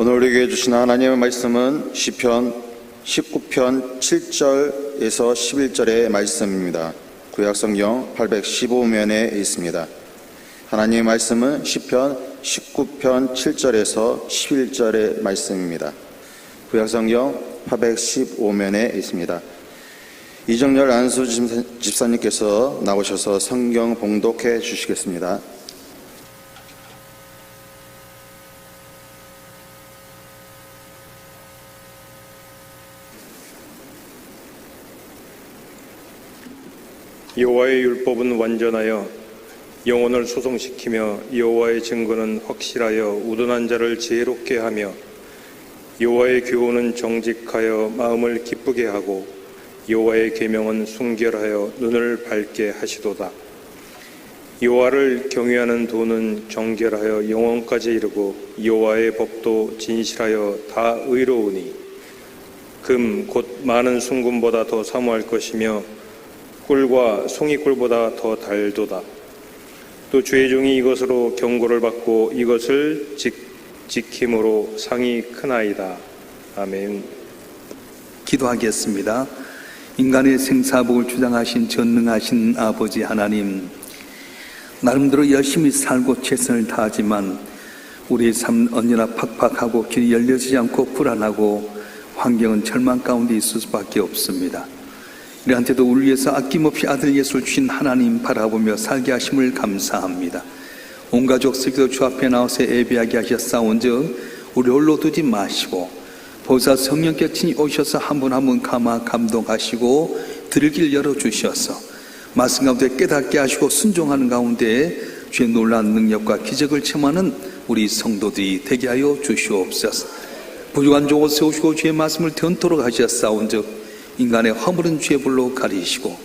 오늘 우리에게 주신 하나님의 말씀은 시편 19편 7절에서 11절의 말씀입니다. 구약성경 815면에 있습니다. 하나님의 말씀은 시편 19편 7절에서 11절의 말씀입니다. 구약성경 815면에 있습니다. 이정열 안수 집사님께서 나오셔서 성경 봉독해 주시겠습니다. 여호와의 율법은 완전하여 영혼을 소성시키며 여호와의 증거는 확실하여 우둔한 자를 지혜롭게 하며 여호와의 교훈은 정직하여 마음을 기쁘게 하고 여호와의 계명은 순결하여 눈을 밝게 하시도다. 여호와를 경외하는 도는 정결하여 영원까지 이르고 여호와의 법도 진실하여 다 의로우니 금 곧 많은 순금보다 더 사모할 것이며 꿀과 송이꿀보다 더 달도다. 또 주의 종이 이것으로 경고를 받고 이것을 지킴으로 상이 크나이다. 아멘. 기도하겠습니다. 인간의 생사복을 주장하신 전능하신 아버지 하나님, 나름대로 열심히 살고 최선을 다하지만 우리의 삶은 언제나 팍팍하고 길이 열려지지 않고 불안하고 환경은 절망 가운데 있을 수밖에 없습니다. 우리한테도 우리 위해서 아낌없이 아들 예수를 주신 하나님 바라보며 살게 하심을 감사합니다. 온 가족 슬기도 주 앞에 나와서 예배하게 하셨사온즉 우리 홀로 두지 마시고 보사 성령께 친히 오셔서 한 분 한 분 감화 감동하시고 들을 길 열어주셔서 말씀 가운데 깨닫게 하시고 순종하는 가운데 주의 놀라운 능력과 기적을 체험하는 우리 성도들이 되게 하여 주시옵소서. 부족한 종을 세우시고 주의 말씀을 전토록 하셨사온즉 인간의 허물은 주의 불로 가리시고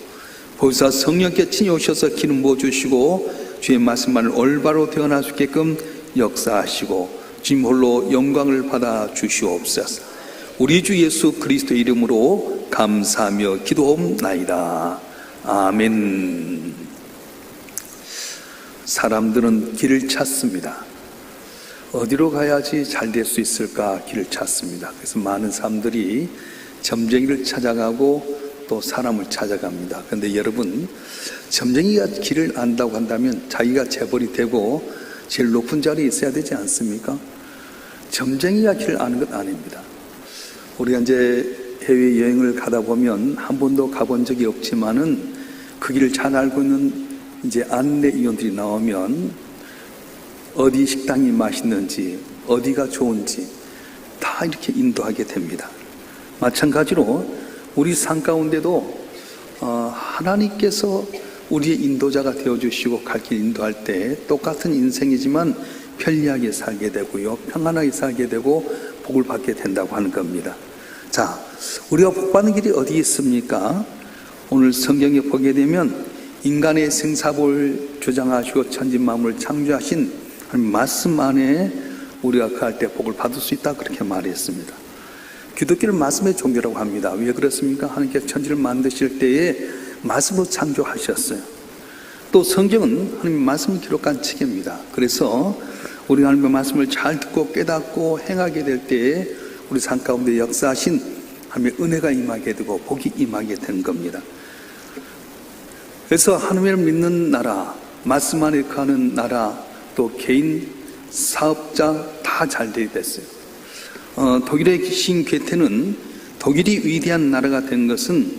보사 성령께 친히 오셔서 기름 부어주시고 주의 말씀만을 올바로 대언할 수 있게끔 역사하시고 주님 홀로 영광을 받아 주시옵소서. 우리 주 예수 그리스도 이름으로 감사하며 기도옵나이다. 아멘. 사람들은 길을 찾습니다. 어디로 가야지 잘 될 수 있을까 길을 찾습니다. 그래서 많은 사람들이 점쟁이를 찾아가고 또 사람을 찾아갑니다. 그런데 여러분, 점쟁이가 길을 안다고 한다면 자기가 재벌이 되고 제일 높은 자리에 있어야 되지 않습니까? 점쟁이가 길을 아는 건 아닙니다. 우리가 이제 해외여행을 가다 보면 한 번도 가본 적이 없지만은 그 길을 잘 알고 있는 이제 안내위원들이 나오면 어디 식당이 맛있는지 어디가 좋은지 다 이렇게 인도하게 됩니다. 마찬가지로 우리 삶 가운데도 하나님께서 우리의 인도자가 되어주시고 갈 길 인도할 때 똑같은 인생이지만 편리하게 살게 되고요, 평안하게 살게 되고 복을 받게 된다고 하는 겁니다. 자, 우리가 복받는 길이 어디 있습니까? 오늘 성경에 보게 되면 인간의 생사복을 주장하시고 천지만물을 창조하신 말씀 안에 우리가 갈 때 복을 받을 수 있다, 그렇게 말했습니다. 기독교는 말씀의 종교라고 합니다. 왜 그렇습니까? 하나님께서 천지를 만드실 때에 말씀으로 창조하셨어요. 또 성경은 하나님의 말씀을 기록한 책입니다. 그래서 우리가 하나님의 말씀을 잘 듣고 깨닫고 행하게 될 때에 우리 삶 가운데 역사하신 하나님의 은혜가 임하게 되고 복이 임하게 된 겁니다. 그래서 하나님을 믿는 나라, 말씀 안에 가는 나라, 또 개인, 사업자 다 잘 되게 됐어요. 독일의 신 괴테는 독일이 위대한 나라가 된 것은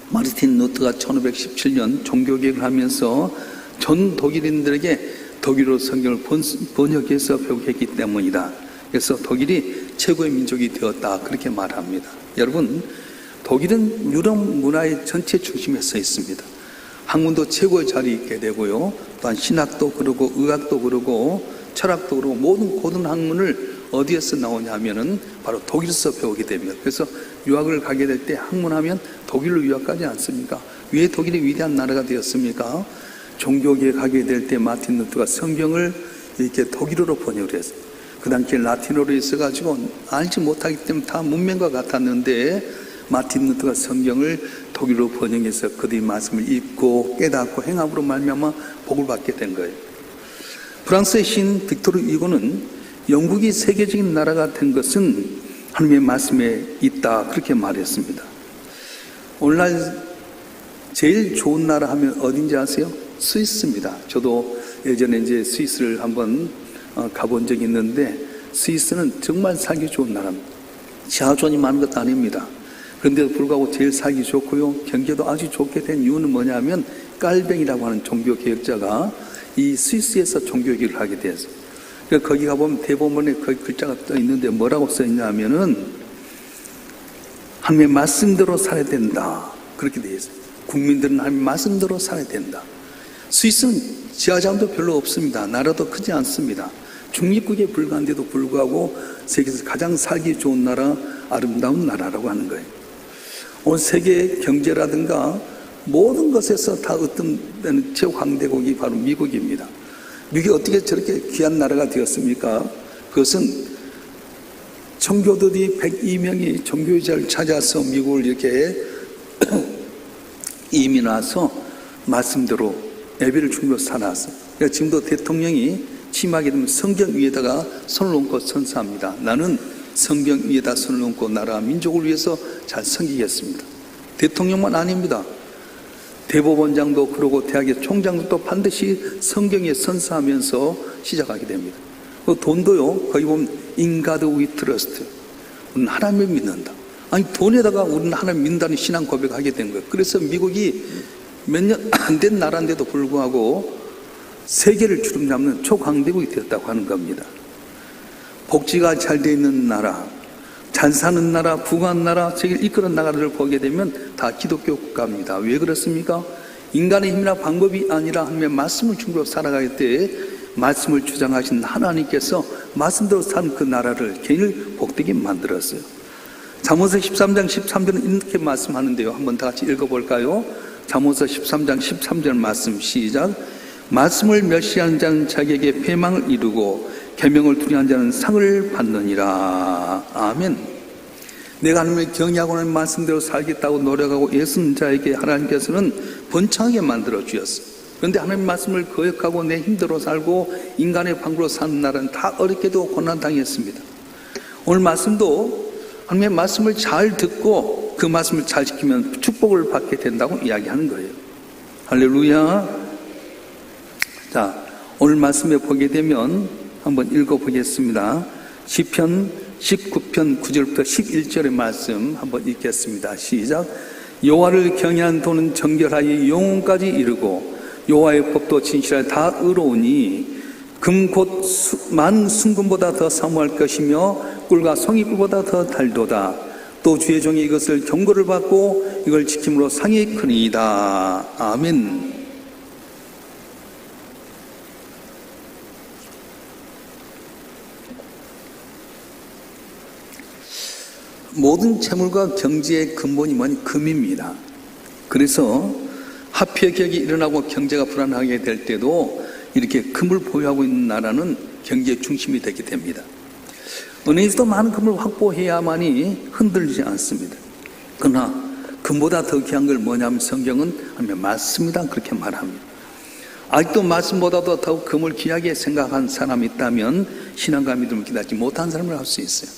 마르틴 루터가 1517년 종교개혁을 하면서 전 독일인들에게 독일어 성경을 번역해서 배우게 했기 때문이다. 그래서 독일이 최고의 민족이 되었다, 그렇게 말합니다. 여러분, 독일은 유럽 문화의 전체 중심에 서 있습니다. 학문도 최고의 자리에 있게 되고요, 또한 신학도 그러고 의학도 그러고 철학도 그러고 모든 고등 학문을 어디에서 나오냐 하면은 바로 독일에서 배우게 됩니다. 그래서 유학을 가게 될 때 학문하면 독일로 유학 가지 않습니까? 왜 독일이 위대한 나라가 되었습니까? 종교계에 가게 될 때 마틴 루터가 성경을 이렇게 독일어로 번역을 했어요. 그 당시에 라틴어로 있어가지고 알지 못하기 때문에 다 문맹과 같았는데 마틴 루터가 성경을 독일어로 번역해서 그들의 말씀을 읽고 깨닫고 행함으로 말미암아 복을 받게 된 거예요. 프랑스의 신 빅토르 유고는 영국이 세계적인 나라가 된 것은 하나님의 말씀에 있다, 그렇게 말했습니다. 오늘날 제일 좋은 나라 하면 어딘지 아세요? 스위스입니다. 저도 예전에 이제 스위스를 한번 가본 적이 있는데, 스위스는 정말 살기 좋은 나라입니다. 지하촌이 많은 것도 아닙니다. 그런데도 불구하고 제일 살기 좋고요, 경제도 아주 좋게 된 이유는 뭐냐면 깔뱅이라고 하는 종교개혁자가 이 스위스에서 종교개혁을 하게 되었어요. 그러니까 거기 가보면 대법원에 거기 글자가 떠 있는데 뭐라고 써 있냐면은 하나님의 말씀대로 살아야 된다, 그렇게 되어 있어요. 국민들은 하나님의 말씀대로 살아야 된다. 스위스는 지하자원도 별로 없습니다. 나라도 크지 않습니다. 중립국에 불과한데도 불구하고 세계에서 가장 살기 좋은 나라, 아름다운 나라라고 하는 거예요. 오늘 세계 경제라든가 모든 것에서 다 어떤 데는 최강대국이 바로 미국입니다. 미국이 어떻게 저렇게 귀한 나라가 되었습니까? 그것은 청교도들이 102명이 종교의자를 찾아서 미국을 이렇게 이민 와서 말씀대로 예배를 주며 살아왔어요. 그러니까 지금도 대통령이 취임하게 되면 성경 위에다가 손을 얹고 선사합니다. 나는 성경 위에다 손을 얹고 나라 민족을 위해서 잘 섬기겠습니다. 대통령만 아닙니다. 대법원장도 그러고 대학의 총장도 또 반드시 성경에 선사하면서 시작하게 됩니다. 그 돈도요, 거기 보면 In God we trust, 우리는 하나님을 믿는다. 아니, 돈에다가 우리는 하나님 믿는다는 신앙 고백하게 된 거예요. 그래서 미국이 몇 년 안 된 나라인데도 불구하고 세계를 주름잡는 초강대국이 되었다고 하는 겁니다. 복지가 잘 돼 있는 나라, 잘 사는 나라, 부강한 나라, 세계를 이끄는 나라들을 보게 되면 다 기독교 국가입니다. 왜 그렇습니까? 인간의 힘이나 방법이 아니라 하나님의 말씀을 중심으로 살아갈 때 말씀을 주장하신 하나님께서 말씀대로 산 그 나라를 개인을 복되게 만들었어요. 잠언서 13장 13절은 이렇게 말씀하는데요. 한번 다 같이 읽어볼까요? 잠언서 13장 13절 말씀 시작. 말씀을 멸시하는 자는 자기에게 패망을 이루고 계명을 두려워하는 자는 상을 받느니라. 아멘. 내가 하나님을 경외하고 하는 말씀대로 살겠다고 노력하고 애쓰는 자에게 하나님께서는 번창하게 만들어 주셨어요. 그런데 하나님 말씀을 거역하고 내 힘대로 살고 인간의 방법으로 사는 나라는 다 어렵게도 고난당했습니다. 오늘 말씀도 하나님의 말씀을 잘 듣고 그 말씀을 잘 지키면 축복을 받게 된다고 이야기하는 거예요. 할렐루야. 자, 오늘 말씀에 보게 되면 한번 읽어보겠습니다. 시편 19편 9절부터 11절의 말씀 한번 읽겠습니다. 시작. 여호와를 경외한 도는 정결하여 영혼까지 이르고 여호와의 법도 진실하여 다 의로우니 금 곧 많은 순금보다 더 사모할 것이며 꿀과 송이꿀보다 더 달도다. 또 주의 종이 이것을 경고를 받고 이걸 지킴으로 상이 크니이다. 아멘. 모든 재물과 경제의 근본이 뭐니? 금입니다. 그래서 화폐격이 일어나고 경제가 불안하게 될 때도 이렇게 금을 보유하고 있는 나라는 경제의 중심이 되게 됩니다. 은행에서도 많은 금을 확보해야만이 흔들리지 않습니다. 그러나 금보다 더 귀한 걸 뭐냐면 성경은 하면 말씀이다, 그렇게 말합니다. 아직도 말씀보다도 더 금을 귀하게 생각한 사람이 있다면 신앙과 믿음을 기다리지 못한 사람을 할 수 있어요.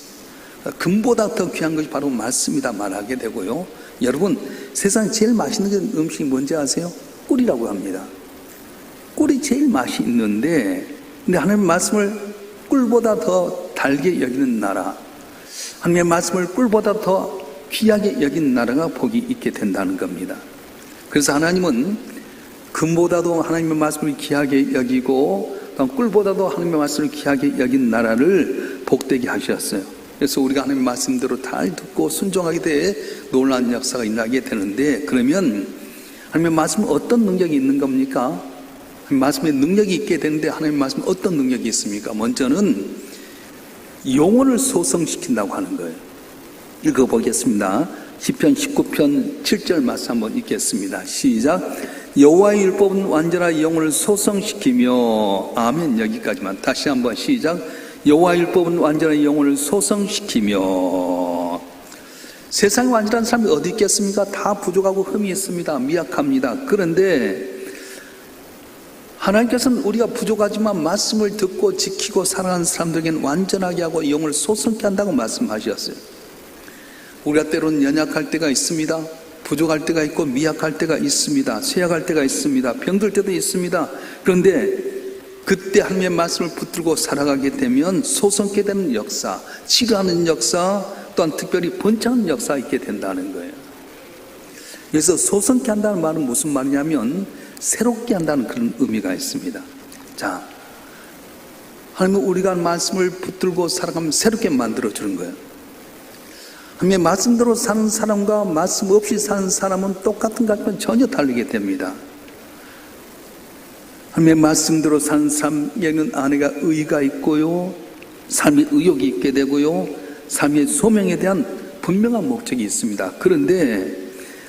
금보다 더 귀한 것이 바로 말씀이다 말하게 되고요. 여러분, 세상에 제일 맛있는 음식이 뭔지 아세요? 꿀이라고 합니다. 꿀이 제일 맛이 있는데, 근데 하나님의 말씀을 꿀보다 더 달게 여기는 나라, 하나님의 말씀을 꿀보다 더 귀하게 여긴 나라가 복이 있게 된다는 겁니다. 그래서 하나님은 금보다도 하나님의 말씀을 귀하게 여기고 꿀보다도 하나님의 말씀을 귀하게 여긴 나라를 복되게 하셨어요. 그래서 우리가 하나님의 말씀대로 잘 듣고 순종하게 돼 놀라운 역사가 일어나게 되는데, 그러면 하나님의 말씀은 어떤 능력이 있는 겁니까? 말씀에 능력이 있게 되는데 하나님의 말씀은 어떤 능력이 있습니까? 먼저는 영혼을 소성시킨다고 하는 거예요. 읽어보겠습니다. 시편 19편 7절 말씀 한번 읽겠습니다. 시작. 여호와의 율법은 완전한 영혼을 소성시키며, 아멘. 여기까지만. 다시 한번 시작. 여호와의 율법은 완전한 영혼을 소성시키며. 세상에 완전한 사람이 어디 있겠습니까? 다 부족하고 흠이 있습니다. 미약합니다. 그런데 하나님께서는 우리가 부족하지만 말씀을 듣고 지키고 살아가는 사람들에게는 완전하게 하고 영을 소성케 한다고 말씀하셨어요. 우리가 때로는 연약할 때가 있습니다. 부족할 때가 있고 미약할 때가 있습니다. 쇠약할 때가 있습니다. 병들 때도 있습니다. 그런데 그때 하나님의 말씀을 붙들고 살아가게 되면 소성케 되는 역사, 치료하는 역사, 또한 특별히 번창하는 역사가 있게 된다는 거예요. 그래서 소성케 한다는 말은 무슨 말이냐면 새롭게 한다는 그런 의미가 있습니다. 자, 하나님은 우리가 말씀을 붙들고 살아가면 새롭게 만들어주는 거예요. 하나님의 말씀대로 사는 사람과 말씀 없이 사는 사람은 똑같은 것 같지만 전혀 다르게 됩니다. 하나님의 말씀대로 사는 사람에게는 안에가 의가 있고요, 삶의 의욕이 있게 되고요, 삶의 소명에 대한 분명한 목적이 있습니다. 그런데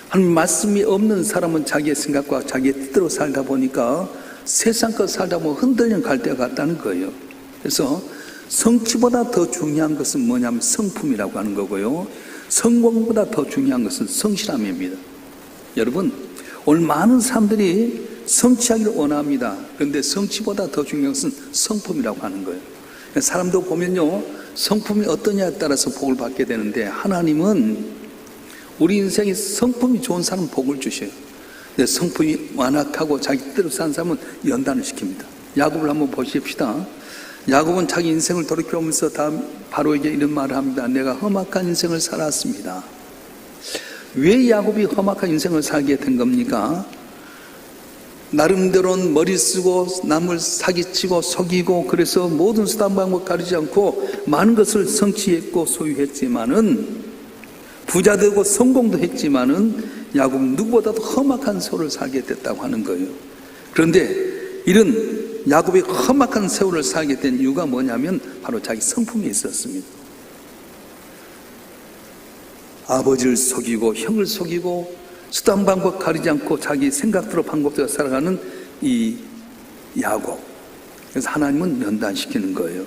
하나님 말씀이 없는 사람은 자기의 생각과 자기의 뜻대로 살다 보니까 세상 것 살다 보면 흔들려 갈 때가 같다는 거예요. 그래서 성취보다 더 중요한 것은 뭐냐면 성품이라고 하는 거고요, 성공보다 더 중요한 것은 성실함입니다. 여러분, 오늘 많은 사람들이 성취하기를 원합니다. 그런데 성취보다 더 중요한 것은 성품이라고 하는 거예요. 사람도 보면요, 성품이 어떠냐에 따라서 복을 받게 되는데 하나님은 우리 인생에 성품이 좋은 사람은 복을 주셔요. 근데 성품이 완악하고 자기 뜻대로 사는 사람은 연단을 시킵니다. 야곱을 한번 보십시다. 야곱은 자기 인생을 돌이켜보면서 바로에게 이런 말을 합니다. 내가 험악한 인생을 살았습니다. 왜 야곱이 험악한 인생을 살게 된 겁니까? 나름대로는 머리 쓰고 남을 사기치고 속이고 그래서 모든 수단 방법 가리지 않고 많은 것을 성취했고 소유했지만은 부자 되고 성공도 했지만은 야곱은 누구보다도 험악한 세월을 살게 됐다고 하는 거예요. 그런데 이런 야곱이 험악한 세월을 살게 된 이유가 뭐냐면 바로 자기 성품이 있었습니다. 아버지를 속이고 형을 속이고 수단 방법 가리지 않고 자기 생각대로 방법대로 살아가는 이 야곱. 그래서 하나님은 연단시키는 거예요.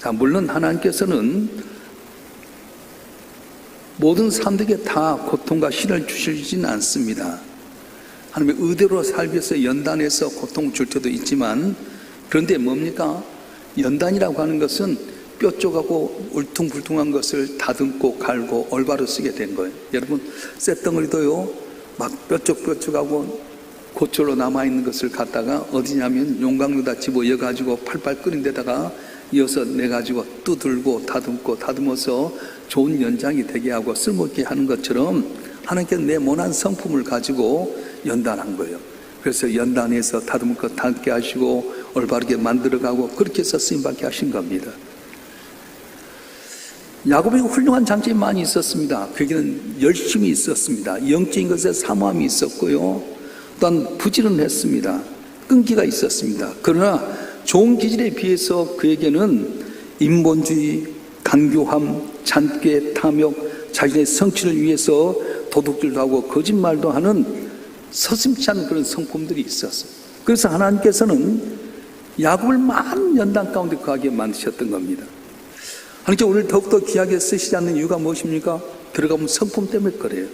자, 물론 하나님께서는 모든 사람들에게 다 고통과 시련을 주시지는 않습니다. 하나님의 의대로 살기 위해서 연단해서 고통을 줄 때도 있지만, 그런데 뭡니까? 연단이라고 하는 것은 뾰족하고 울퉁불퉁한 것을 다듬고 갈고 올바로 쓰게 된 거예요. 여러분, 쇳덩어리도요, 막 뾰족뾰족하고 고철로 남아있는 것을 갖다가 어디냐면 용광로다 집어여가지고 팔팔 끓인 데다가 이어서 내가지고 두들고 다듬어서 좋은 연장이 되게 하고 쓸모있게 하는 것처럼 하나님께서 내 모난 성품을 가지고 연단한 거예요. 그래서 연단해서 다듬을 것 닮게 하시고 올바르게 만들어가고 그렇게 해서 쓰임받게 하신 겁니다. 야곱이 훌륭한 장점이 많이 있었습니다. 그에게는 열심이 있었습니다. 영적인 것에 사모함이 있었고요, 또한 부지런했습니다. 끈기가 있었습니다. 그러나 좋은 기질에 비해서 그에게는 인본주의, 강교함, 잔꾀, 탐욕, 자신의 성취를 위해서 도둑질도 하고 거짓말도 하는 서슴지 않은 그런 성품들이 있었어요. 그래서 하나님께서는 야곱을 많은 연단 가운데 거하게 만드셨던 겁니다. 하나님께 우리를 더욱더 귀하게 쓰시지 않는 이유가 무엇입니까? 들어가면 성품 때문에 그래요.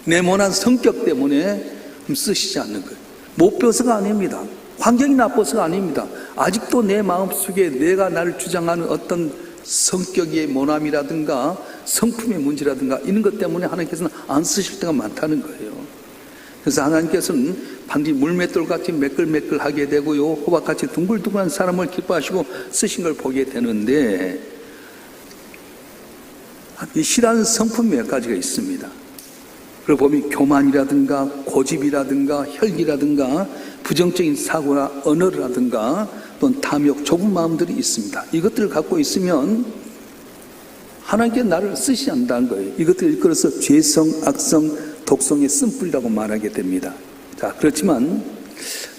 네모난 성격 때문에 쓰시지 않는 거예요. 못 배워서가 아닙니다. 환경이 나빠서가 아닙니다. 아직도 내 마음속에 내가 나를 주장하는 어떤 성격의 모남이라든가 성품의 문제라든가 이런 것 때문에 하나님께서는 안 쓰실 때가 많다는 거예요. 그래서 하나님께서는 반드시 물맷돌같이 매끌매끌하게 되고요, 호박같이 둥글둥글한 사람을 기뻐하시고 쓰신 걸 보게 되는데, 이 싫어하는 성품 몇 가지가 있습니다. 그리고 보면 교만이라든가 고집이라든가 혈기라든가 부정적인 사고나 언어라든가 또는 탐욕, 좁은 마음들이 있습니다. 이것들을 갖고 있으면 하나님께 나를 쓰시지 않는다는 거예요. 이것들을 일컬어서 죄성, 악성, 독성의 쓴뿌리라고 말하게 됩니다. 자, 그렇지만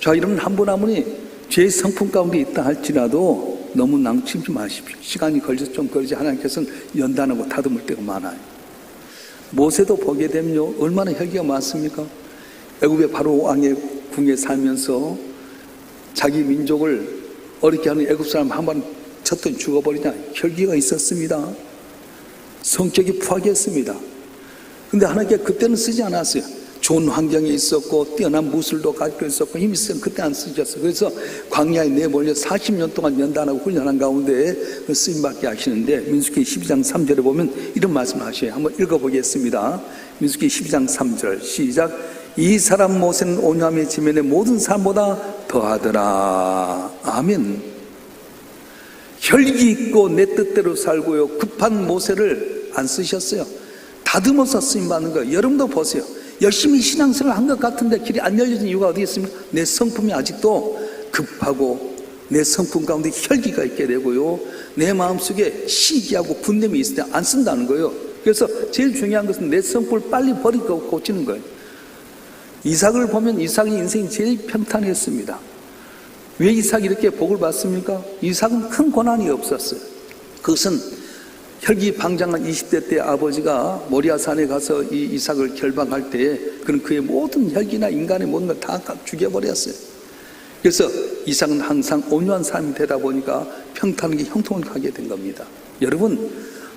여러분 한 분 한 분이 죄의 성품 가운데 있다 할지라도 너무 낭치지 마십시오. 시간이 걸려서 좀 걸리지 하나님께서는 연단하고 다듬을 때가 많아요. 모세도 보게 되면요, 얼마나 혈기가 많습니까? 애굽의 바로 왕의 궁에 살면서 자기 민족을 어렵게 하는 애굽 사람 한 번 쳤더니 죽어버리냐, 혈기가 있었습니다. 성격이 부하겠습니다. 근데 하나님께 그때는 쓰지 않았어요. 좋은 환경에 있었고 뛰어난 무술도 가지고 있었고 힘이 있으면 그때 안 쓰셨어요. 그래서 광야에 내몰려 40년 동안 연단하고 훈련한 가운데 쓰임받게 하시는데 민수기 12장 3절에 보면 이런 말씀을 하셔요. 한번 읽어보겠습니다. 민수기 12장 3절 시작. 이 사람 모세는 온유함의 지면에 모든 사람보다 더하더라. 아멘. 혈기 있고 내 뜻대로 살고요. 급한 모세를 안 쓰셨어요. 다듬어서 쓰임받는 거예요. 여러분도 보세요. 열심히 신앙생활을 한 것 같은데 길이 안 열려진 이유가 어디 있습니까? 내 성품이 아직도 급하고 내 성품 가운데 혈기가 있게 되고요. 내 마음속에 시기하고 분냄이 있을 때 안 쓴다는 거예요. 그래서 제일 중요한 것은 내 성품을 빨리 버리고 고치는 거예요. 이삭을 보면 이삭의 인생이 제일 평탄했습니다. 왜 이삭이 이렇게 복을 받습니까? 이삭은 큰 고난이 없었어요. 그것은 혈기방장한 20대 때 아버지가 모리아산에 가서 이 이삭을 결박할 때 그는 그의 모든 혈기나 인간의 모든 걸 다 죽여버렸어요. 그래서 이삭은 항상 온유한 삶이 되다 보니까 평탄하게 형통을 가게 된 겁니다. 여러분,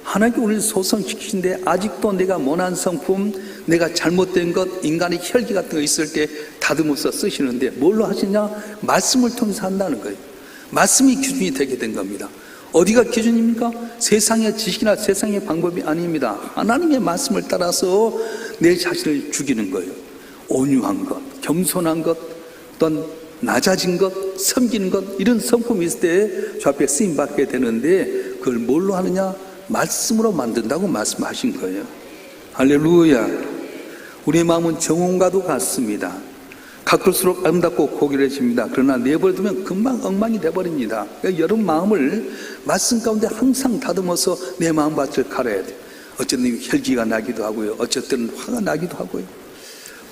하나님께 우리를 소성시키신데 아직도 내가 모난 성품, 내가 잘못된 것, 인간의 혈기 같은 거 있을 때 다듬어서 쓰시는데 뭘로 하시냐? 말씀을 통해서 한다는 거예요. 말씀이 기준이 되게 된 겁니다. 어디가 기준입니까? 세상의 지식이나 세상의 방법이 아닙니다. 하나님의 말씀을 따라서 내 자신을 죽이는 거예요. 온유한 것, 겸손한 것, 또한 낮아진 것, 섬기는 것, 이런 성품이 있을 때 저 앞에 쓰임받게 되는데 그걸 뭘로 하느냐? 말씀으로 만든다고 말씀하신 거예요. 할렐루야. 우리의 마음은 정원과도 같습니다. 가꿀수록 아름답고 고결해집니다. 그러나 내버려두면 금방 엉망이 돼버립니다. 그러니까 여러분 마음을 말씀 가운데 항상 다듬어서 내 마음밭을 갈아야 돼요. 어쨌든 혈기가 나기도 하고요. 어쨌든 화가 나기도 하고요.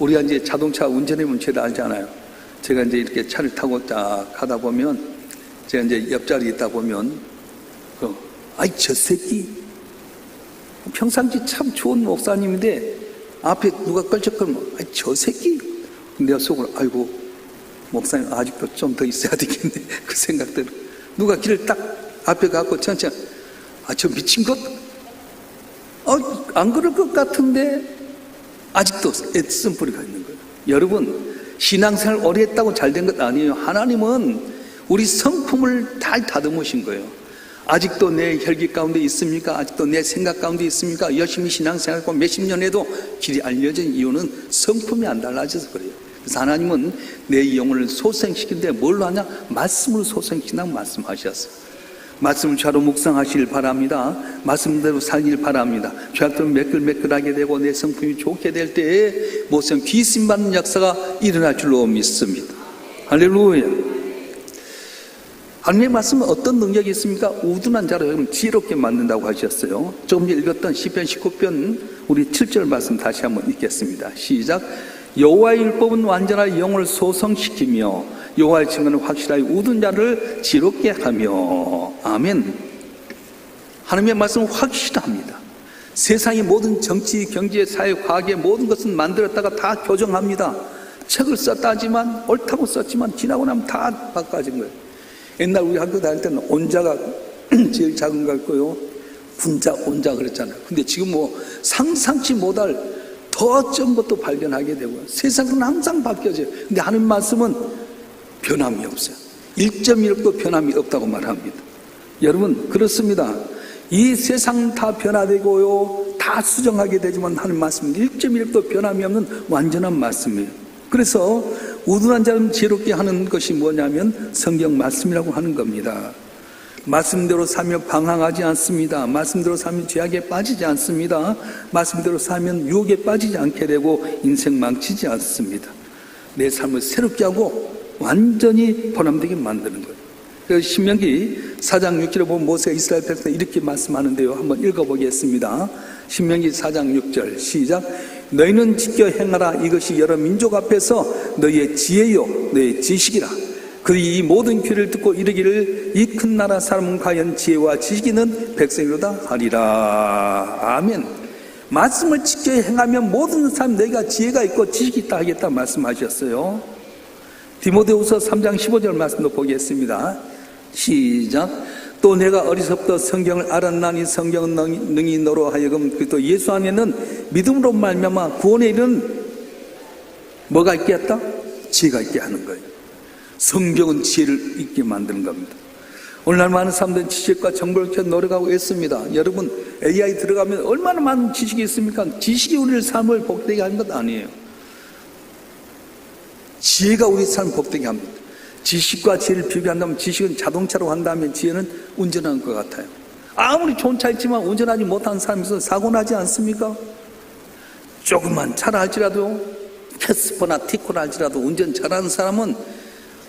우리가 이제 자동차 운전해 보면 제가 알잖아요. 제가 이제 이렇게 차를 타고 딱 가다 보면 제가 이제 옆자리에 있다 보면 아이 저 새끼 평상시 참 좋은 목사님인데 앞에 누가 걸쩍거리면 아이 저 새끼 내가 속으로 아이고 목사님 아직도 좀 더 있어야 되겠네 그 생각대로 누가 길을 딱 앞에 가고 천천히 저 미친 것? 안 그럴 것 같은데 아직도 애쓴뿌리가 있는 거예요. 여러분 신앙생활 오래 했다고 잘된 것 아니에요. 하나님은 우리 성품을 다 다듬으신 거예요. 아직도 내 혈기 가운데 있습니까? 아직도 내 생각 가운데 있습니까? 열심히 신앙생활하고 몇십 년 해도 길이 알려진 이유는 성품이 안 달라져서 그래요. 그래서 하나님은 내 영혼을 소생시키는데 뭘로 하냐? 말씀으로 소생시킨다고 말씀하셨어요. 말씀을 좌로 묵상하시길 바랍니다. 말씀대로 살길 바랍니다. 죄악들은 매끌매끌하게 되고 내 성품이 좋게 될 때에 모든 귀신받는 역사가 일어날 줄로 믿습니다. 할렐루야. 하나님의 말씀은 어떤 능력이 있습니까? 우둔한 자로 여러분 지혜롭게 만든다고 하셨어요. 조금 전에 읽었던 시편 19편 우리 7절 말씀 다시 한번 읽겠습니다. 시작. 여호와의 율법은 완전하여 영혼을 소성시키며 여호와의 증언은 확실하여 우둔 자를 지롭게 하며. 아멘. 하나님의 말씀은 확실합니다. 세상의 모든 정치, 경제, 사회, 과학의 모든 것은 만들었다가 다 교정합니다. 책을 썼다 하지만 옳다고 썼지만 지나고 나면 다 바꿔진 거예요. 옛날 우리 학교 다닐 때는 온자가 제일 작은 거 같고요. 분자, 온자 그랬잖아요. 근데 지금 뭐 상상치 못할 더 어떤 것도 발견하게 되고요. 세상은 항상 바뀌어져요. 근데 하나님 말씀은 변함이 없어요. 1.1도 변함이 없다고 말합니다. 여러분 그렇습니다. 이 세상 다 변화되고요. 다 수정하게 되지만 하나님 말씀은 1.1도 변함이 없는 완전한 말씀이에요. 그래서 우둔한 자는 지혜롭게 하는 것이 뭐냐면 성경 말씀이라고 하는 겁니다. 말씀대로 살면 방황하지 않습니다. 말씀대로 살면 죄악에 빠지지 않습니다. 말씀대로 살면 유혹에 빠지지 않게 되고 인생 망치지 않습니다. 내 삶을 새롭게 하고 완전히 보람되게 만드는 거예요. 그래서 신명기 4장 6절에 보면 모세가 이스라엘 백성 이렇게 말씀하는데요. 한번 읽어보겠습니다. 신명기 4장 6절 시작. 너희는 지켜 행하라. 이것이 여러 민족 앞에서 너희의 지혜요 너희의 지식이라. 그들이 이 모든 귀를 듣고 이르기를 이 큰 나라 사람은 과연 지혜와 지식이 있는 백성이로다 하리라. 아멘. 말씀을 지켜 행하면 모든 사람 너희가 지혜가 있고 지식이 있다 하겠다 말씀하셨어요. 디모데후서 3장 15절 말씀도 보겠습니다. 시작. 또 내가 어리석부터 성경을 알았나니 성경은 능히 너로 하여금 또 예수 안에는 믿음으로 말미암아 구원에 이르는 뭐가 있게 했다? 지혜가 있게 하는 거예요. 성경은 지혜를 있게 만드는 겁니다. 오늘날 많은 사람들은 지식과 정보를 찾아 노력하고 있습니다. 여러분, AI 들어가면 얼마나 많은 지식이 있습니까? 지식이 우리의 삶을 복되게 하는 것 아니에요. 지혜가 우리 삶을 복되게 합니다. 지식과 지혜를 비교한다면 지식은 자동차로 한다면 지혜는 운전하는 것 같아요. 아무리 좋은 차 있지만 운전하지 못하는 사람이 있어서 사고 나지 않습니까? 조그만 차라 할지라도, 캐스퍼나 티코라 할지라도 운전 잘하는 사람은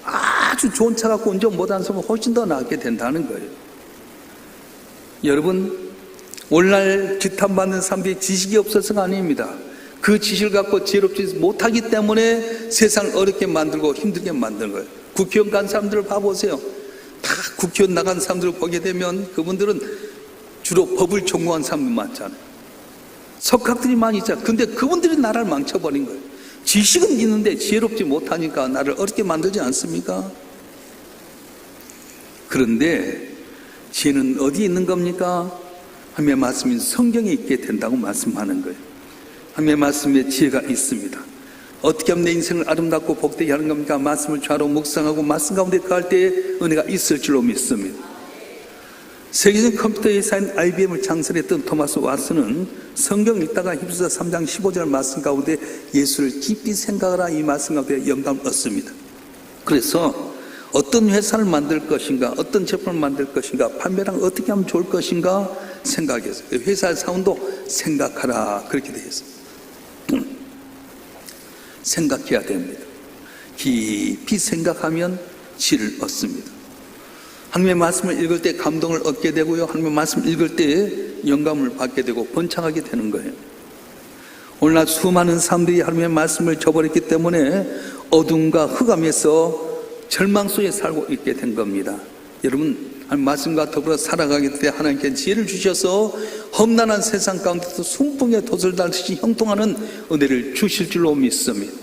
아주 좋은 차 갖고 운전 못하는 사람은 훨씬 더 낫게 된다는 거예요. 여러분, 오늘날 지탄받는 사람들이 지식이 없어서가 아닙니다. 그 지식을 갖고 지혜롭지 못하기 때문에 세상을 어렵게 만들고 힘들게 만드는 거예요. 국회의원 간 사람들을 봐보세요. 다 국회의원 나간 사람들을 보게 되면 그분들은 주로 법을 전공한 사람들 많잖아요. 석학들이 많이 있잖아요. 근데 그분들이 나라를 망쳐버린 거예요. 지식은 있는데 지혜롭지 못하니까 나를 어렵게 만들지 않습니까? 그런데 지혜는 어디에 있는 겁니까? 하나님의 말씀인 성경에 있게 된다고 말씀하는 거예요. 하나님의 말씀에 지혜가 있습니다. 어떻게 하면 내 인생을 아름답고 복되게 하는 겁니까? 말씀을 좌로 묵상하고 말씀 가운데 거할 때에 은혜가 있을 줄로 믿습니다. 세계적 컴퓨터 회사인 IBM을 창설했던 토마스 왓슨은 성경 읽다가 히브리서 3장 15절 말씀 가운데 예수를 깊이 생각하라 이 말씀 가운데 영감을 얻습니다. 그래서 어떤 회사를 만들 것인가, 어떤 제품을 만들 것인가, 판매량 어떻게 하면 좋을 것인가 생각했어요. 회사의 사원도 생각하라 그렇게 되어 있습니다. 생각해야 됩니다. 깊이 생각하면 지혜를 얻습니다. 하나님의 말씀을 읽을 때 감동을 얻게 되고요. 하나님의 말씀을 읽을 때 영감을 받게 되고 번창하게 되는 거예요. 오늘날 수많은 사람들이 하나님의 말씀을 저버렸기 때문에 어둠과 흑암에서 절망 속에 살고 있게 된 겁니다. 여러분, 하나님 말씀과 더불어 살아가기 때문에 하나님께 지혜를 주셔서 험난한 세상 가운데서 순풍의 돛을 달듯이 형통하는 은혜를 주실 줄로 믿습니다.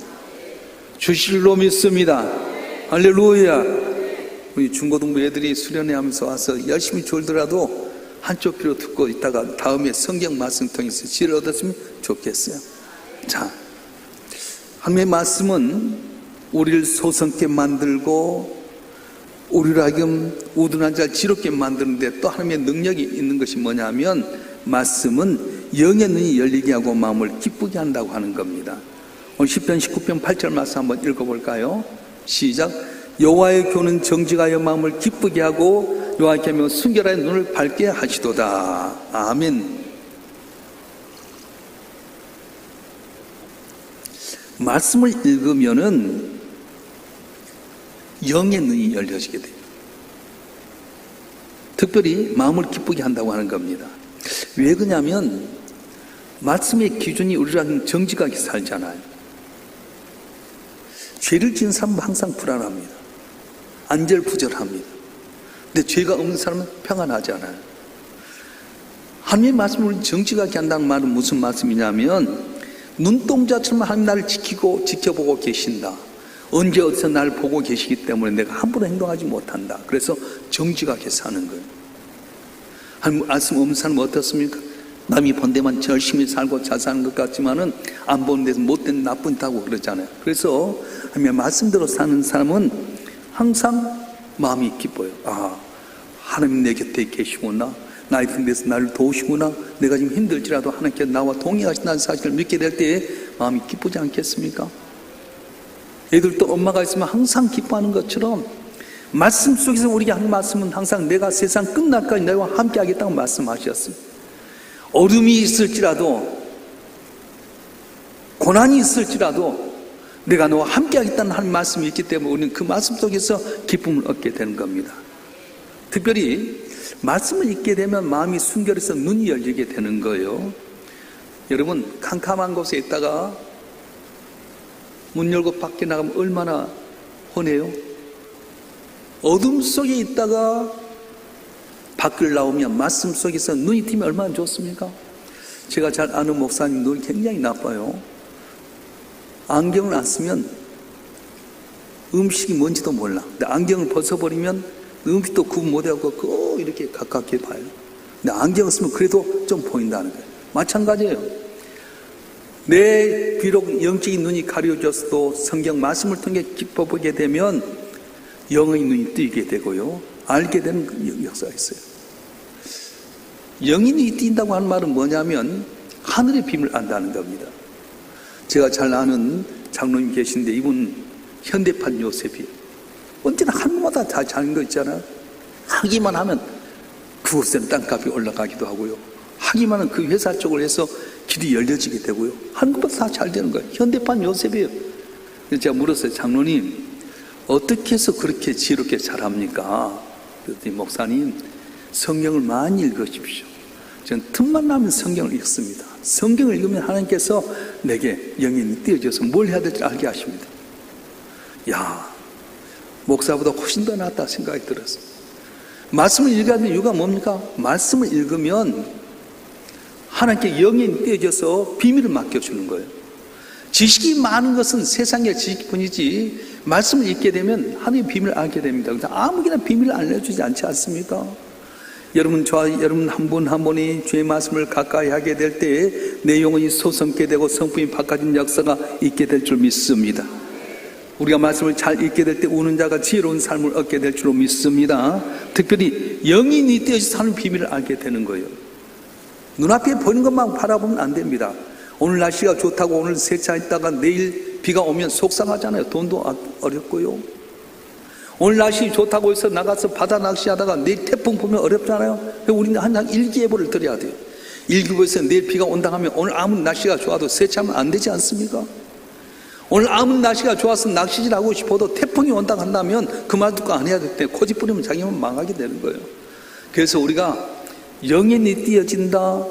주실 줄로 믿습니다. 할렐루야. 우리 중고등부 애들이 수련회 하면서 와서 열심히 졸더라도 한쪽 귀로 듣고 있다가 다음에 성경 말씀 통해서 지혜를 얻었으면 좋겠어요. 자, 하나님의 말씀은 우리를 소성케 만들고 우리를 하여금 우둔한 자를 지롭게 만드는데 또 하나님의 능력이 있는 것이 뭐냐면 말씀은 영의 눈이 열리게 하고 마음을 기쁘게 한다고 하는 겁니다. 오늘 시편 19편 8절 말씀 한번 읽어볼까요? 시작. 여호와의 교는 정직하여 마음을 기쁘게 하고 여호와께 하며 순결하여 눈을 밝게 하시도다. 아멘. 말씀을 읽으면은 영의 눈이 열려지게 돼요. 특별히 마음을 기쁘게 한다고 하는 겁니다. 왜 그러냐면 말씀의 기준이 우리랑 정직하게 살잖아요. 죄를 지은 사람은 항상 불안합니다. 안절부절합니다. 근데 죄가 없는 사람은 평안하잖아요. 하나님의 말씀을 정직하게 한다는 말은 무슨 말씀이냐면 눈동자처럼 하나님 나를 지키고 지켜보고 계신다. 언제 어디서 나를 보고 계시기 때문에 내가 함부로 행동하지 못한다. 그래서 정직하게 사는 거예요. 하나님 말씀 없는 사람은 어떻습니까? 남이 본 데만 열심히 살고 잘 사는 것 같지만은 안 보는 데서 못된 나쁜 다고 그러잖아요. 그래서 하나님의 말씀대로 사는 사람은 항상 마음이 기뻐요. 아, 하나님 내 곁에 계시구나. 나의 등대에서 나를 도우시구나. 내가 지금 힘들지라도 하나님께 나와 동행하신다는 사실을 믿게 될 때에 마음이 기쁘지 않겠습니까? 애들도 엄마가 있으면 항상 기뻐하는 것처럼 말씀 속에서 우리가 한 말씀은 항상 내가 세상 끝날까지 너와 함께 하겠다고 말씀하셨어요. 어둠이 있을지라도 고난이 있을지라도 내가 너와 함께 하겠다는 한 말씀이 있기 때문에 우리는 그 말씀 속에서 기쁨을 얻게 되는 겁니다. 특별히 말씀을 읽게 되면 마음이 순결해서 눈이 열리게 되는 거예요. 여러분, 캄캄한 곳에 있다가 문 열고 밖에 나가면 얼마나 혼해요? 어둠 속에 있다가 밖을 나오면 말씀 속에서 눈이 띄면 얼마나 좋습니까? 제가 잘 아는 목사님 눈이 굉장히 나빠요. 안경을 안 쓰면 음식이 뭔지도 몰라. 근데 안경을 벗어버리면 음식도 구분 못하고 꼭 이렇게 가깝게 봐요. 근데 안경을 쓰면 그래도 좀 보인다는 거예요. 마찬가지예요. 내 비록 영적인 눈이 가려졌어도 성경 말씀을 통해 깊어 보게 되면 영의 눈이 뜨이게 되고요. 알게 되는 그 역사가 있어요. 영이 눈이 띈다고 하는 말은 뭐냐면 하늘의 비밀을 안다는 겁니다. 제가 잘 아는 장로님 계신데 이분 현대판 요셉이에요. 언제나 하늘마다 다 자는 거 있잖아요. 하기만 하면 그곳에는 땅값이 올라가기도 하고요. 하기만 하면 그 회사 쪽을 해서 길이 열려지게 되고요. 하는 것보다 다 잘 되는 거예요. 현대판 요셉이에요. 그래서 제가 물었어요. 장로님, 어떻게 해서 그렇게 지혜롭게 잘합니까? 그랬더니 목사님, 성경을 많이 읽으십시오. 저는 틈만 나면 성경을 읽습니다. 성경을 읽으면 하나님께서 내게 영이 띄어져서 뭘 해야 될지 알게 하십니다. 야, 목사보다 훨씬 더 낫다 생각이 들었어요. 말씀을 읽어야 하는 이유가 뭡니까? 말씀을 읽으면 하나님께 영이 띄어져서 비밀을 맡겨주는 거예요. 지식이 많은 것은 세상의 지식뿐이지 말씀을 읽게 되면 하나님의 비밀을 알게 됩니다. 아무개나 비밀을 알려주지 않지 않습니까? 여러분, 여러분 한 분 한 분이 주의 말씀을 가까이 하게 될 때 내 영혼이 소성케 되고 성품이 바꿔진 역사가 있게 될 줄 믿습니다. 우리가 말씀을 잘 읽게 될 때 우는 자가 지혜로운 삶을 얻게 될 줄로 믿습니다. 특별히 영인이 띄어져서 사는 비밀을 알게 되는 거예요. 눈앞에 보이는 것만 바라보면 안 됩니다. 오늘 날씨가 좋다고 오늘 세차했다가 내일 비가 오면 속상하잖아요. 돈도 어렵고요. 오늘 날씨 좋다고 해서 나가서 바다 낚시하다가 내일 태풍 보면 어렵잖아요. 우리는 항상 일기예보를 드려야 돼요. 일기예보에서 내일 비가 온다 하면 오늘 아무리 날씨가 좋아도 세차하면 안 되지 않습니까? 오늘 아무리 날씨가 좋아서 낚시질 하고 싶어도 태풍이 온다 한다면 그 말 듣고 안 해야 될 때 고집 부리면 자기만 망하게 되는 거예요. 그래서 우리가 영인이 띄어진다,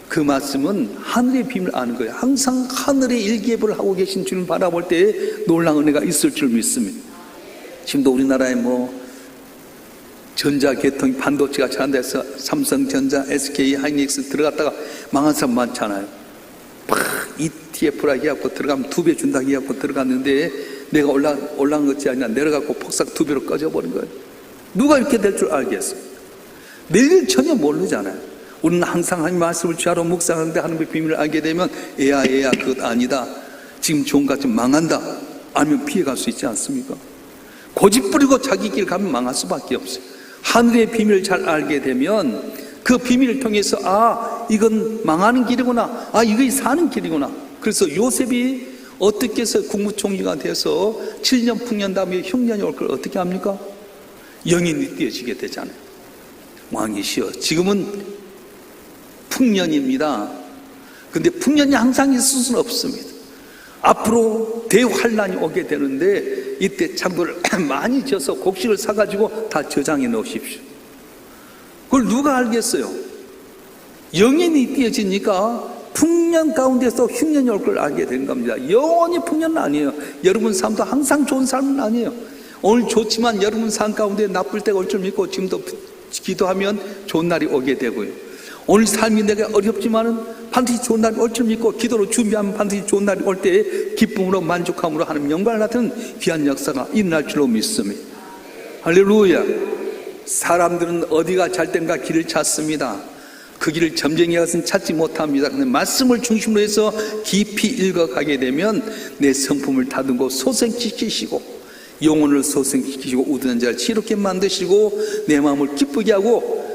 그 말씀은 하늘의 비밀을 아는 거예요. 항상 하늘의 일기예보를 하고 계신 주님 바라볼 때 놀라운 은혜가 있을 줄 믿습니다. 지금도 우리나라에 전자계통이 반도체가 잘한다 해서 삼성전자, SK, 하이닉스 들어갔다가 망한 사람 많잖아요. ETF라 해갖고 들어가면 2배 준다 해갖고 들어갔는데 내가 올라간 것이 아니라 내려가고 폭삭 2배로 꺼져버린 거예요. 누가 이렇게 될 줄 알겠어요? 내일 전혀 모르잖아요. 우리는 항상 하나님 말씀을 주하러 묵상하는데 하나님의 비밀을 알게 되면 애야 그것 아니다, 지금 좋은 것 같지만 망한다, 알면 피해갈 수 있지 않습니까? 고집 부리고 자기 길 가면 망할 수밖에 없어요. 하늘의 비밀을 잘 알게 되면 그 비밀을 통해서 이건 망하는 길이구나, 이거 사는 길이구나. 그래서 요셉이 어떻게 해서 국무총리가 돼서 7년 풍년 다음에 흉년이 올 걸 어떻게 합니까? 영인이 띄어지게 되잖아요. 왕이시여, 지금은 풍년입니다. 근데 풍년이 항상 있을 수는 없습니다. 앞으로 대환란이 오게 되는데 이때 창고를 많이 져서 곡식을 사가지고 다 저장해 놓으십시오. 그걸 누가 알겠어요? 영인이 띄어지니까 풍년 가운데서 흉년이 올 걸 알게 된 겁니다. 영원히 풍년은 아니에요. 여러분 삶도 항상 좋은 삶은 아니에요. 오늘 좋지만 여러분 삶 가운데 나쁠 때가 올 줄 믿고 지금도 기도하면 좋은 날이 오게 되고요. 오늘 삶이 내가 어렵지만은 반드시 좋은 날이 올 줄 믿고 기도로 준비하면 반드시 좋은 날이 올 때 기쁨으로 만족함으로 하는 영광을 나타내는 귀한 역사가 일어날 줄로 믿습니다. 할렐루야. 사람들은 어디가 잘된가 길을 찾습니다. 그 길을 점쟁이 같은 찾지 못합니다. 근데 말씀을 중심으로 해서 깊이 읽어가게 되면 내 성품을 다듬고 소생시키시고 영혼을 소생시키시고 우둔한 자를 지혜롭게 만드시고 내 마음을 기쁘게 하고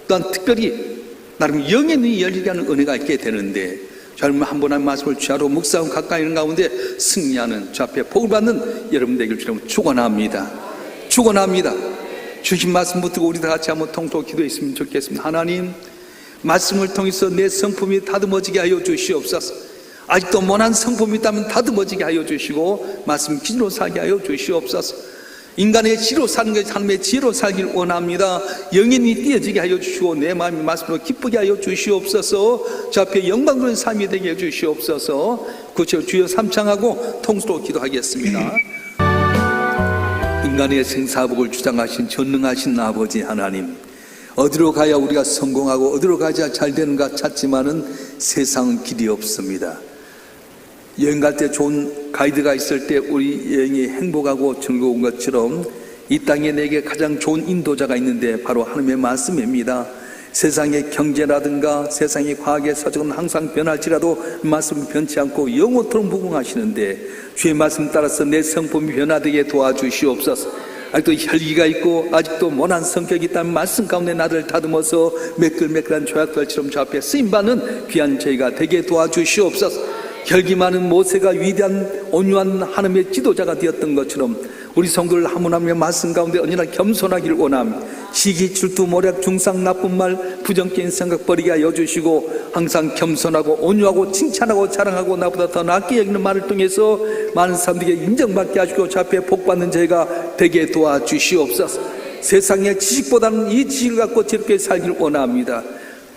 또한 특별히 나름 영의 눈이 열리게 하는 은혜가 있게 되는데, 젊은 한 분 한 말씀을 주하로 묵상하고 가까이 있는 가운데 승리하는 주 앞에 복을 받는 여러분 되길 주님 축원합니다. 축원합니다. 주신 말씀 붙들고 우리 다 같이 한번 통독 기도했으면 좋겠습니다. 하나님, 말씀을 통해서 내 성품이 다듬어지게 하여 주시옵소서. 아직도 못난 성품이 있다면 다듬어지게 하여 주시고 말씀 기준으로 살게 하여 주시옵소서. 인간의 지혜로 사는 것이 하나님의 지혜로 살길 원합니다. 영인이 띄어지게 하여 주시고 내 마음이 말씀으로 기쁘게 하여 주시옵소서. 저 앞에 영광스러운 삶이 되게 해 주시옵소서. 구체로 주여 삼창하고 통수로 기도하겠습니다. 인간의 생사복을 주장하신 전능하신 아버지 하나님, 어디로 가야 우리가 성공하고 어디로 가야 잘 되는가 찾지만은 세상은 길이 없습니다. 여행 갈 때 좋은 가이드가 있을 때 우리 여행이 행복하고 즐거운 것처럼 이 땅에 내게 가장 좋은 인도자가 있는데 바로 하나님의 말씀입니다. 세상의 경제라든가 세상의 과학의 서적은 항상 변할지라도 말씀은 변치 않고 영원토록 무궁하시는데 주의 말씀 따라서 내 성품이 변화되게 도와주시옵소서. 아직도 혈기가 있고 아직도 모난 성격이 있다면 말씀 가운데 나를 다듬어서 매끌매끌한 조약돌처럼 주 앞에 쓰임받는 귀한 저희가 되게 도와주시옵소서. 혈기 많은 모세가 위대한 온유한 하나님의 지도자가 되었던 것처럼 우리 성도를 한 분 한 분의 말씀 가운데 언제나 겸손하기를 원합니다. 시기, 질투, 모략, 중상, 나쁜 말, 부정적인 생각 버리게 하여 주시고 항상 겸손하고 온유하고 칭찬하고 자랑하고 나보다 더 낫게 여기는 말을 통해서 많은 사람들에게 인정받게 하시고 주 앞에 복받는 저희가 되게 도와주시옵소서. 세상의 지식보다는 이 지식을 갖고 지혜롭게 살기를 원합니다.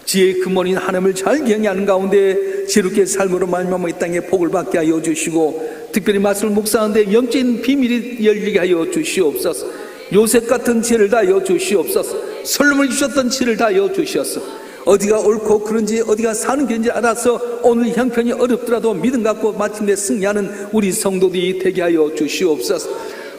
지혜의 근본인 하나님을 잘 경외하는 가운데 지혜롭게 삶으로 말미암아 이 땅에 복을 받게 하여 주시고 특별히 말씀을 묵상하는데 영적인 비밀이 열리게 하여 주시옵소서. 요셉 같은 지혜를 다하여 주시옵소서. 솔로몬이 주셨던 지혜를 다하여 주시옵소서. 어디가 옳고 그런지 어디가 사는 길인지 알아서 오늘 형편이 어렵더라도 믿음 갖고 마침내 승리하는 우리 성도들이 되게 하여 주시옵소서.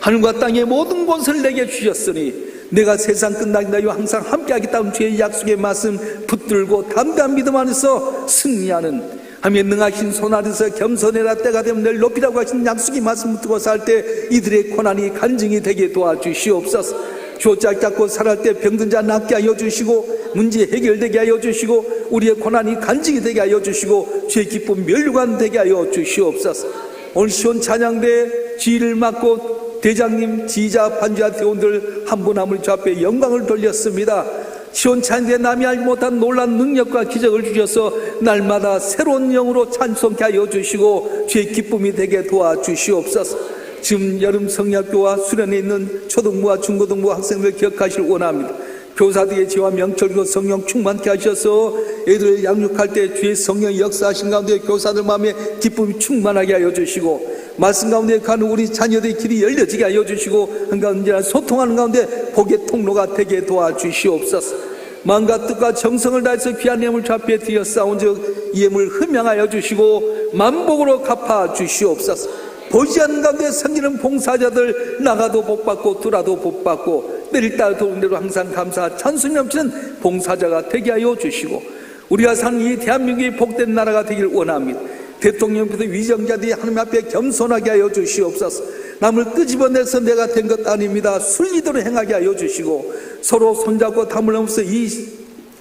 하늘과 땅의 모든 권세를 내게 주셨으니 내가 세상 끝나기 나와 항상 함께하겠다는 주의 약속의 말씀 붙들고 담대한 믿음 안에서 승리하는 하며 능하신 손 아래서 겸손해라 때가 되면 늘 높이라고 하신 약속의 말씀 붙들고 살 때 이들의 고난이 간증이 되게 도와주시옵소서. 교짝 잡고 살할 때 병든 자 낫게 하여 주시고 문제 해결되게 하여 주시고 우리의 고난이 간증이 되게 하여 주시고 주의 기쁨 면류관 되게 하여 주시옵소서. 오늘 시온 찬양대 지휘를 맡고 대장님, 지휘자, 반주자, 대원들 한 분 한 분 주 앞에 영광을 돌렸습니다. 시온 찬양대 남이 알지 못한 놀라운 능력과 기적을 주셔서 날마다 새로운 영으로 찬송케 하여 주시고 주의 기쁨이 되게 도와주시옵소서. 지금 여름 성리학교와 수련에 있는 초등부와 중고등부 학생들 기억하시길 원합니다. 교사들의 지혜와 명철과 성령 충만케 하셔서 애들을 양육할 때 주의 성령이 역사하신 가운데 교사들 마음에 기쁨이 충만하게 하여 주시고 말씀 가운데 가는 우리 자녀들의 길이 열려지게 하여 주시고 언제나 소통하는 가운데 복의 통로가 되게 도와주시옵소서. 마음과 뜻과 정성을 다해서 귀한 예물 주 앞에 드려 싸운즉 이 예물 흠양하여 주시고 만복으로 갚아 주시옵소서. 보이지 않는 가운데 섬기는 봉사자들 나가도 복받고 들어도 복받고 때릴 따라 도는 대로 항상 감사 찬송이 넘치는 봉사자가 되게 하여 주시고 우리가 사는 이 대한민국이 복된 나라가 되기를 원합니다. 대통령부터 위정자들이 하나님 앞에 겸손하게 하여 주시옵소서. 남을 끄집어내서 내가 된 것 아닙니다. 순리대로 행하게 하여 주시고 서로 손잡고 담을 넘어서 이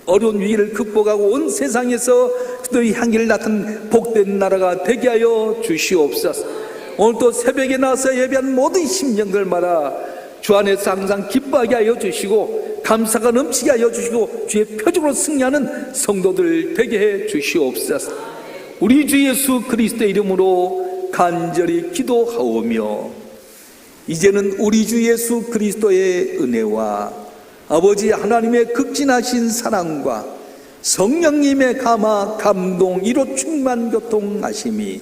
어려운 위기를 극복하고 온 세상에서 그들의 향기를 나타낸 복된 나라가 되게 하여 주시옵소서. 오늘도 새벽에 나와서 예배한 모든 심령들마다 주 안에서 항상 기뻐하게 하여 주시고 감사가 넘치게 하여 주시고 주의 표적으로 승리하는 성도들 되게 해 주시옵소서. 우리 주 예수 그리스도의 이름으로 간절히 기도하오며 이제는 우리 주 예수 그리스도의 은혜와 아버지 하나님의 극진하신 사랑과 성령님의 감화 감동 이로 충만 교통하심이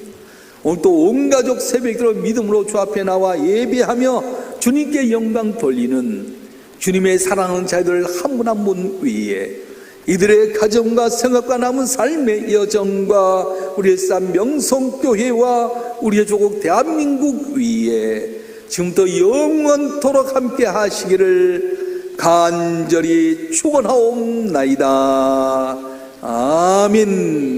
오늘 또 온 가족 새벽으로 믿음으로 주 앞에 나와 예배하며 주님께 영광 돌리는 주님의 사랑하는 자들 한 분 한 분 위에 이들의 가정과 생업과 남은 삶의 여정과 우리의 산 명성교회와 우리의 조국 대한민국 위에 지금부터 영원토록 함께 하시기를 간절히 축원하옵나이다. 아멘.